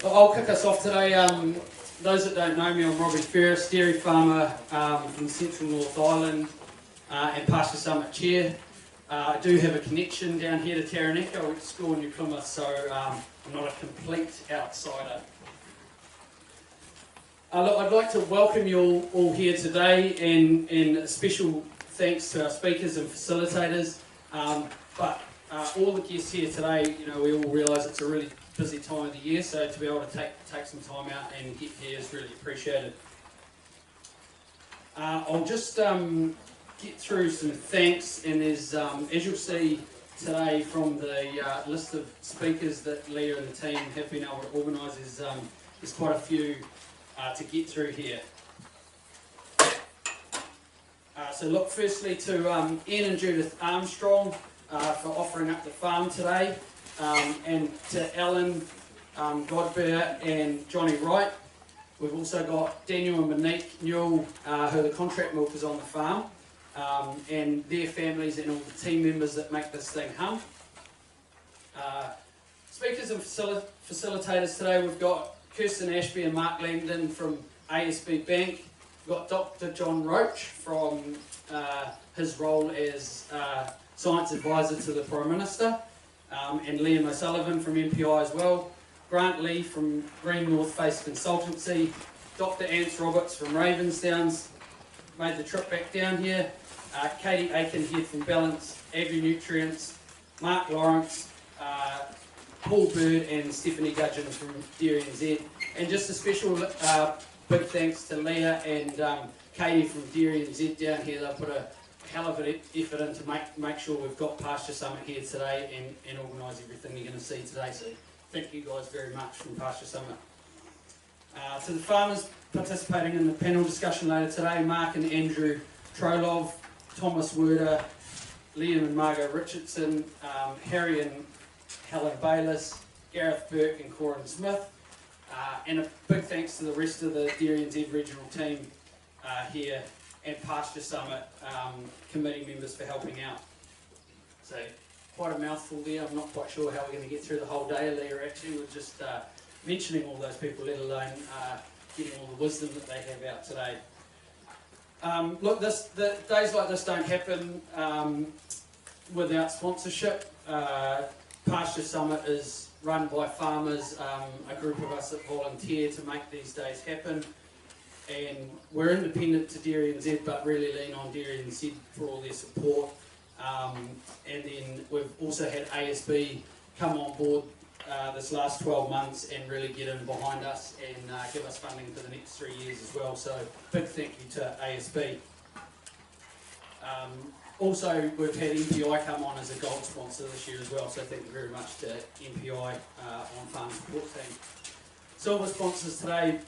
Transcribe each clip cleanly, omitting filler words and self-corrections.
I'll kick us off today. Those that don't know me, I'm Robbie Ferris, dairy farmer from Central North Island and Pasture Summit chair. I do have a connection down here to Taranaki. I went to school in New Plymouth, so I'm not a complete outsider. Look, I'd like to welcome you all here today, and a special thanks to our speakers and facilitators. But all the guests here today, we all realise it's a really busy time of the year, so to be able to take some time out and get here is really appreciated. I'll just get through some thanks, and there's, as you'll see today from the list of speakers that Leah and the team have been able to organise, there's quite a few to get through here. So look, firstly to Ian and Judith Armstrong for offering up the farm today, and to Alan Godbear and Johnny Wright. We've also got Daniel and Monique Newell, who are the contract milkers on the farm, and their families and all the team members that make this thing hum. Speakers and facilitators today, we've got Kristen, Ashby and Mark Langdon from ASB Bank. We've got Dr. John Roach from his role as Science Advisor to the Prime Minister, and Liam O'Sullivan from MPI as well. Grant Lee from Green North Face Consultancy. Dr. Ants Roberts from Ravensdowns made the trip back down here. Katie Aikenhead from Balance Agri-Nutrients. Mark Lawrence, Paul Bird and Stephanie Gudgeon from DairyNZ. And just a special big thanks to Leah and Katie from DairyNZ down here. They've put a hell of an effort in to make sure we've got Pasture Summit here today and organise everything you're going to see today. So thank you guys very much from Pasture Summit. To the farmers participating in the panel discussion later today, Mark and Andrew Trolov, Thomas Werder, Liam and Margot Richardson, Harry and Helen Bayliss, Gareth Burke and Corin Smith, and a big thanks to the rest of the DairyNZ regional team here and Pasture Summit committee members for helping out. So quite a mouthful there. I'm not quite sure how we're going to get through the whole day. Leah actually was just mentioning all those people, let alone getting all the wisdom that they have out today. Look, days like this don't happen without sponsorship. Pasture Summit is run by farmers, a group of us that volunteer to make these days happen. And we're independent to DairyNZ, but really lean on DairyNZ for all their support. And then we've also had ASB come on board this last 12 months and really get in behind us and give us funding for the next 3 years as well. So big thank you to ASB. Also, we've had MPI come on as a gold sponsor this year as well, so thank you very much to MPI on farm support team. Silver sponsors today: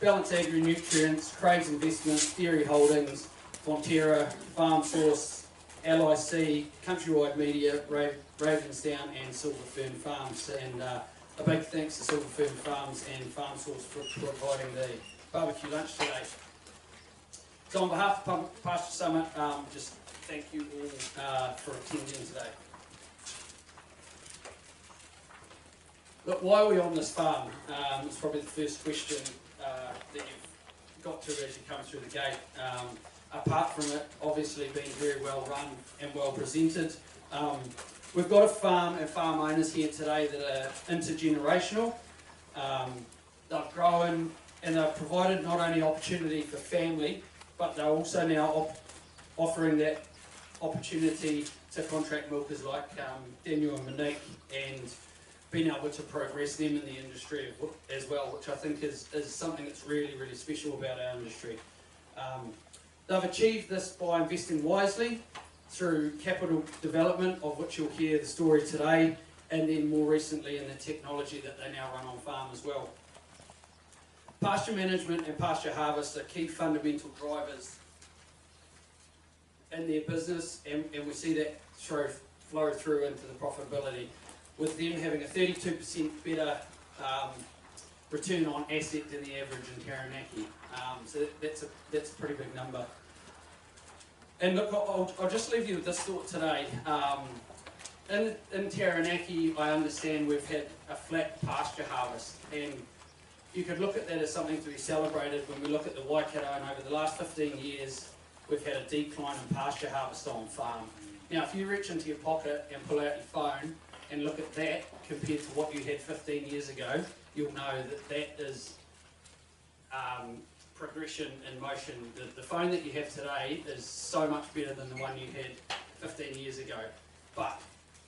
Balance Agri-Nutrients, Craig's Investments, Dairy Holdings, Fonterra, Farm Source, LIC, Countrywide Media, Ravensdown and Silver Fern Farms. And a big thanks to Silver Fern Farms and Farm Source for providing the barbecue lunch today. So on behalf of Pasture Summit, just thank you all for attending today. Look, why are we on this farm? It's probably the first question that you've got to as you come through the gate. Apart from it obviously being very well run and well presented, we've got a farm and farm owners here today that are intergenerational. They've grown and they've provided not only opportunity for family, but they're also now offering that opportunity to contract milkers like Daniel and Monique, and being able to progress them in the industry as well, which I think is something that's really, really special about our industry. They've achieved this by investing wisely through capital development, of which you'll hear the story today, and then more recently in the technology that they now run on farm as well. Pasture management and pasture harvest are key fundamental drivers in their business, and we see that flow through into the profitability, with them having a 32% better return on asset than the average in Taranaki. So that's a pretty big number. And look, I'll just leave you with this thought today. in Taranaki, I understand we've had a flat pasture harvest, and you could look at that as something to be celebrated when we look at the Waikato, and over the last 15 years, we've had a decline in pasture harvest on farm. Now, if you reach into your pocket and pull out your phone and look at that compared to what you had 15 years ago, you'll know that that is progression in motion. The phone that you have today is so much better than the one you had 15 years ago. But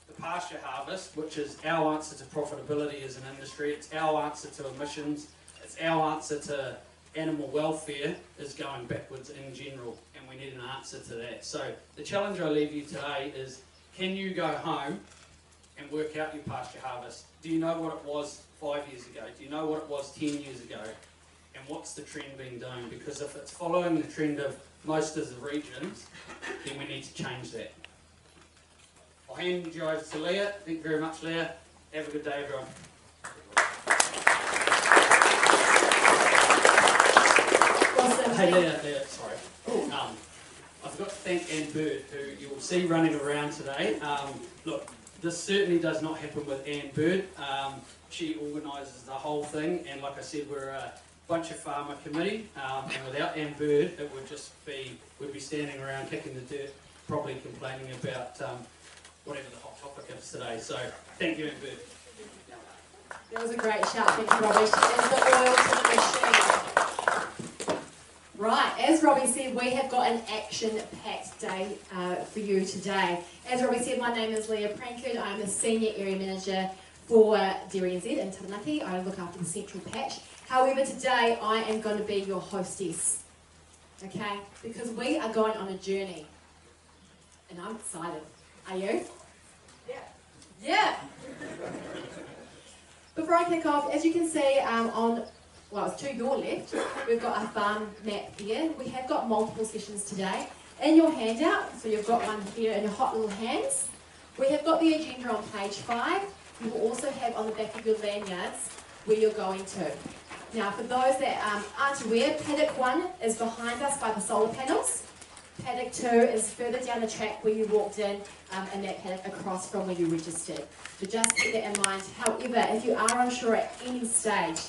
the pasture harvest, which is our answer to profitability as an industry, it's our answer to emissions, it's our answer to animal welfare, is going backwards in general, and we need an answer to that. So the challenge I leave you today is, can you go home and work out your pasture harvest? Do you know what it was 5 years ago? Do you know what it was 10 years ago? And what's the trend being done? Because if it's following the trend of most of the regions, then we need to change that. I'll hand you over to Leah. Thank you very much, Leah. Have a good day, everyone. Hey Leah, sorry. I forgot to thank Anne Bird, who you will see running around today. Look, this certainly does not happen with Anne Bird. She organises the whole thing, and like I said, we're a bunch of farmer committee, and without Anne Bird, it would just be, we'd be standing around kicking the dirt, probably complaining about whatever the hot topic is today. So, thank you, Anne Bird. That was a great shout, thank you, Robbie. There's the oil to the machine. Right, as Robbie said, we have got an action-packed day for you today. As Robbie said, my name is Leah Prankerd. I'm the Senior Area Manager for DairyNZ in Taranaki. I look after the central patch. However, today I am going to be your hostess, okay? Because we are going on a journey, and I'm excited. Are you? Yeah. Yeah! Before I kick off, as you can see well, to your left, we've got a farm map here. We have got multiple sessions today. In your handout, so you've got one here in your hot little hands, we have got the agenda on page 5. You will also have on the back of your lanyards where you're going to. Now, for those that aren't aware, paddock 1 is behind us by the solar panels. Paddock 2 is further down the track where you walked in, and that paddock across from where you registered. So just keep that in mind. However, if you are unsure at any stage,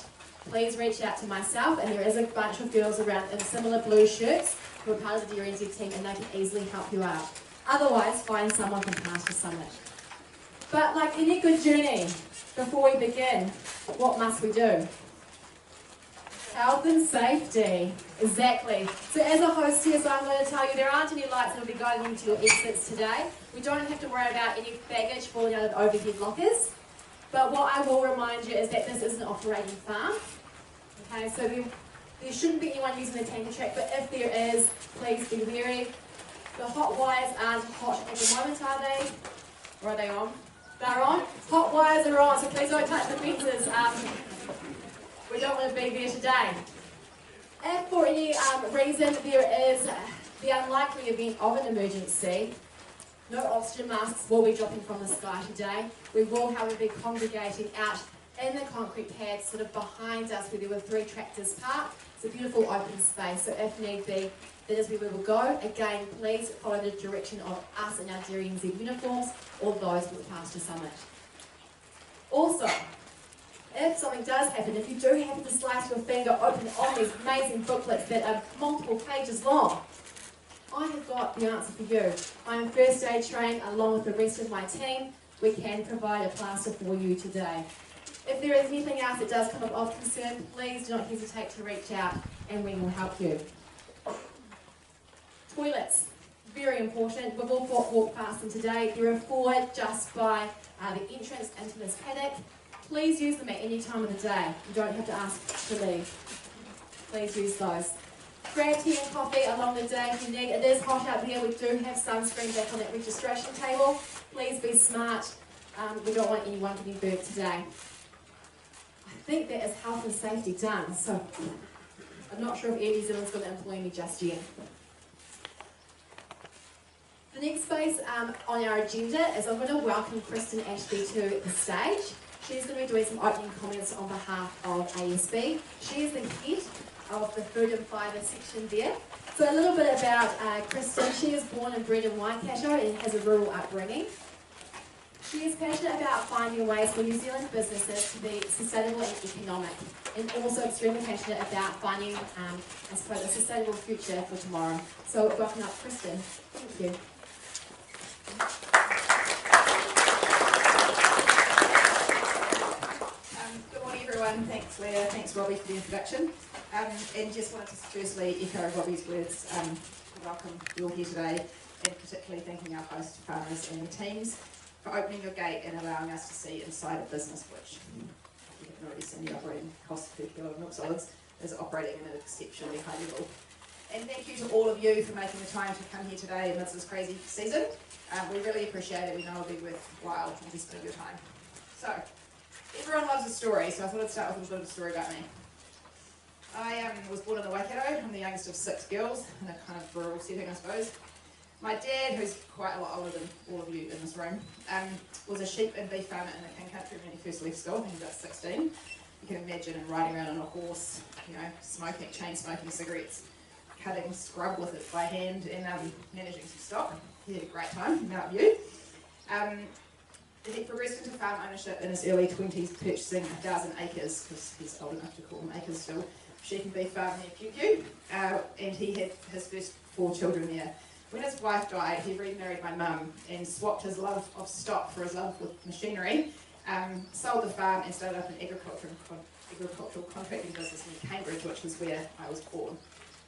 please reach out to myself, and there is a bunch of girls around in similar blue shirts who are part of the DairyNZ team, and they can easily help you out. Otherwise, find someone from Pasture Summit. But like any good journey, before we begin, what must we do? Health and safety, exactly. So as a host here, so I'm going to tell you there aren't any lights that will be going into your exits today. We don't have to worry about any baggage falling out of the overhead lockers. But what I will remind you is that this is an operating farm. Okay, so there shouldn't be anyone using the tanker track, but if there is, please be wary. The hot wires aren't hot at the moment, are they? Or are they on? They're on. Hot wires are on, so please don't touch the fences. We don't want to be there today. If for any reason there is the unlikely event of an emergency, no oxygen masks will be dropping from the sky today. We will, however, be congregating out in the concrete pad sort of behind us where there were 3 tractors parked. It's a beautiful open space, so if need be, that is where we will go. Again, please follow the direction of us in our DairyNZ uniforms or those with Pasture Summit. Also, if something does happen, if you do happen to slice your finger open on these amazing booklets that are multiple pages long, I have got the answer for you. I am first aid trained along with the rest of my team. We can provide a plaster for you today. If there is anything else that does come up of concern, please do not hesitate to reach out and we will help you. Toilets, very important. We've all walked past them today. There are 4 just by the entrance into this paddock. Please use them at any time of the day. You don't have to ask to leave. Please use those. Grab tea and coffee along the day if you need. It is hot out there. We do have sunscreen back on that registration table. Please be smart. We don't want anyone getting burnt today. I think that is health and safety done. So I'm not sure if Air New Zealand's going to employ me just yet. The next space on our agenda is I'm going to welcome Kristen Ashby to the stage. She's going to be doing some opening comments on behalf of ASB. She is the head of the food and fibre section there. So a little bit about Kristen. She is born and bred in Waikato and has a rural upbringing. She is passionate about finding ways for New Zealand businesses to be sustainable and economic, and also extremely passionate about finding, I suppose, a sustainable future for tomorrow. So welcome up, Kristen. Thank you. Good morning, everyone. Thanks, Leah. Thanks, Robbie, for the introduction. And just wanted to firstly echo Robbie's words to welcome you all here today, and particularly thanking our host farmers and the teams for opening your gate and allowing us to see inside a business which, if you haven't already seen the operating cost per kilo of milk solids, is operating at an exceptionally high level. And thank you to all of you for making the time to come here today amidst this crazy season. We really appreciate it. We know it'll be worthwhile investing your time. So, everyone loves a story, so I thought I'd start with a little bit of a story about me. I was born in the Waikato. I'm the youngest of 6 girls in a kind of rural setting, I suppose. My dad, who's quite a lot older than all of you in this room, was a sheep and beef farmer in the King Country when he first left school. He was about 16. You can imagine him riding around on a horse, chain smoking cigarettes, cutting scrub with it by hand, and managing some stock. He had a great time, in our view. He progressed into farm ownership in his early 20s, purchasing 1,000 acres, because he's old enough to call them acres still, sheep and beef farm near QQ, and he had his first 4 children there. When his wife died, he remarried my mum and swapped his love of stock for his love with machinery, sold the farm and started up an agricultural contracting business in Cambridge, which was where I was born.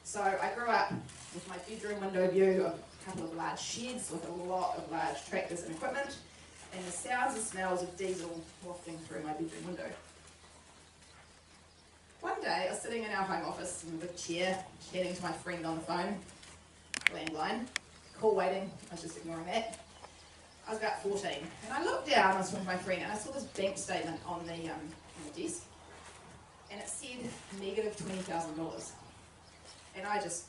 So I grew up with my bedroom window view of a couple of large sheds with a lot of large tractors and equipment, and the sounds and smells of diesel wafting through my bedroom window. One day, I was sitting in our home office in a big chair, chatting to my friend on the phone, landline, call waiting, I was just ignoring that. I was about 14, and I looked down, I was with my friend, and I saw this bank statement on the desk, and it said negative $20,000. And I just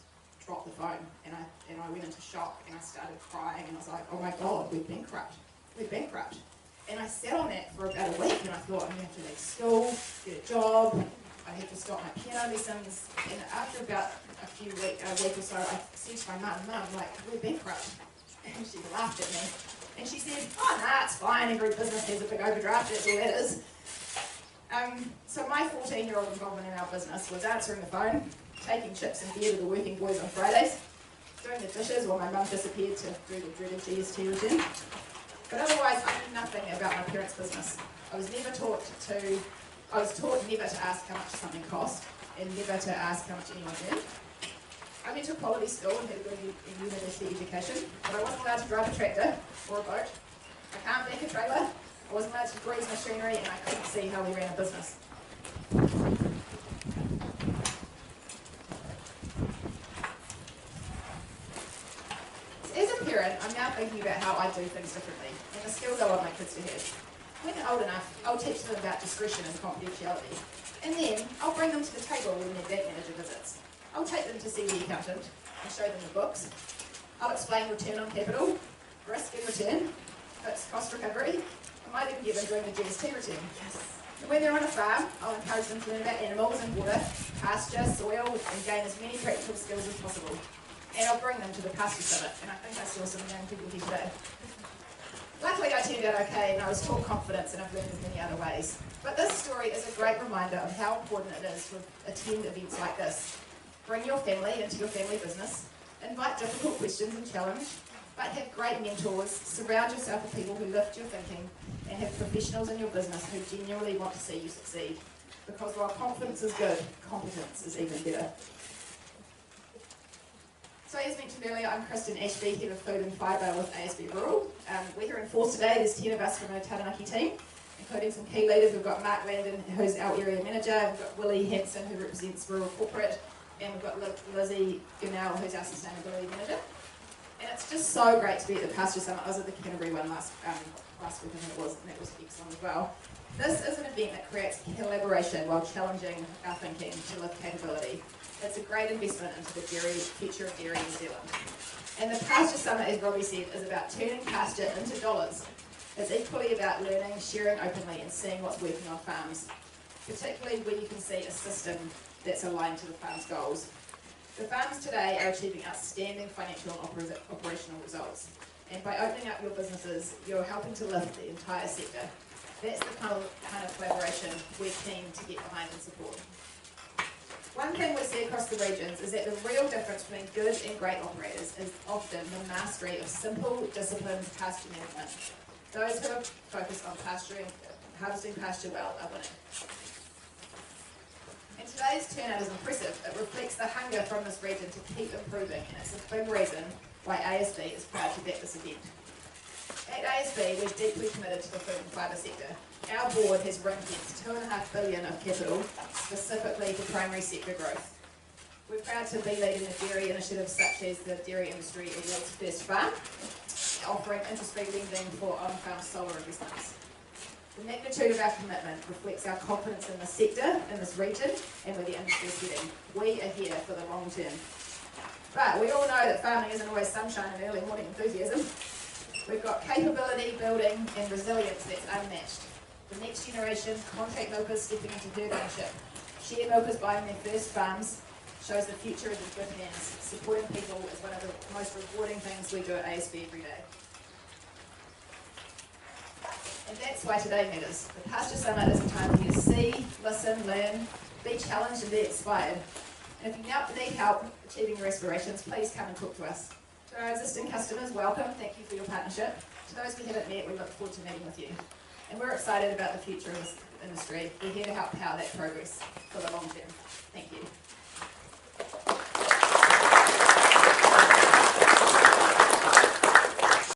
dropped the phone, and I went into shock, and I started crying, and I was like, oh my God, we're bankrupt. We're bankrupt. And I sat on that for about a week, and I thought, I'm going to have to leave school, get a job, I had to stop my piano lessons. And after about a week or so, I said to my mum, like, we're bankrupt. And she laughed at me. And she said, oh, nah, it's fine, every business has a big overdraft, that's all that is. So my 14-year-old involvement in our business was answering the phone, taking chips and beer to the working boys on Fridays, doing the dishes while my mum disappeared to do the dreaded GST return. But otherwise, I knew nothing about my parents' business. I was taught never to ask how much something cost, and never to ask how much anyone earned. I went to quality school and had a good university education, but I wasn't allowed to drive a tractor or a boat. I can't bank a trailer, I wasn't allowed to grease machinery, and I couldn't see how we ran a business. As a parent, I'm now thinking about how I do things differently, and the skills I want my kids to have. When they're old enough, I'll teach them about discretion and confidentiality. And then, I'll bring them to the table when their bank manager visits. I'll take them to see the accountant and show them the books. I'll explain return on capital, risk and return, fixed cost recovery. I might even get them doing the GST return. Yes. And when they're on a farm, I'll encourage them to learn about animals and water, pasture, soil, and gain as many practical skills as possible. And I'll bring them to the Pasture Summit, and I think I saw some young people here today. Luckily, I turned out okay, and I was taught confidence, and I've learned in many other ways. But this story is a great reminder of how important it is to attend events like this. Bring your family into your family business, invite difficult questions and challenge, but have great mentors, surround yourself with people who lift your thinking, and have professionals in your business who genuinely want to see you succeed. Because while confidence is good, competence is even better. So as mentioned earlier, I'm Kristen, Ashby, Head of Food and Fibre with ASB Rural. We're here in force today. There's 10 of us from our Taranaki team, including some key leaders. We've got Mark Landon, who's our area manager. We've got Willie Hanson, who represents Rural Corporate. And we've got Lizzie Gunnell, who's our sustainability manager. And it's just so great to be at the Pasture Summit. I was at the Canterbury one last week, I think it was, and that was excellent as well. This is an event that creates collaboration while challenging our thinking to lift capability. It's a great investment into the future of dairy in New Zealand. And the Pasture Summit, as Robbie said, is about turning pasture into dollars. It's equally about learning, sharing openly, and seeing what's working on farms, particularly where you can see a system that's aligned to the farm's goals. The farms today are achieving outstanding financial and operational results, And by opening up your businesses, you're helping to lift the entire sector. That's the kind of collaboration we're keen to get behind and support. One thing we see across the regions is that the real difference between good and great operators is often the mastery of simple, disciplined pasture management. Those who are focused on harvesting pasture well are winning. And today's turnout is impressive. It reflects the hunger from this region to keep improving, and it's a big reason why ASB is proud to back this event. At ASB, we're deeply committed to the food and fibre sector. Our board has ring-fenced $2.5 billion of capital specifically for primary sector growth. We're proud to be leading the dairy initiatives such as the Dairy Industry Awards First Farm, offering interest-free lending for on-farm solar investments. The magnitude of our commitment reflects our confidence in the sector, in this region, and where the industry is heading. We are here for the long term. But we all know that farming isn't always sunshine and early morning enthusiasm. We've got capability building and resilience that's unmatched. The next generation, contract milkers stepping into herd ownership, share milkers buying their first farms, shows the future is in good hands. Supporting people is one of the most rewarding things we do at ASB every day. And that's why today matters. The Pasture Summit is a time for you to see, listen, learn, be challenged and be inspired. And if you now need help achieving your aspirations, please come and talk to us. To our existing customers, welcome. Thank you for your partnership. To those we haven't met, we look forward to meeting with you. And we're excited about the future of this industry. We're here to help power that progress for the long term. Thank you.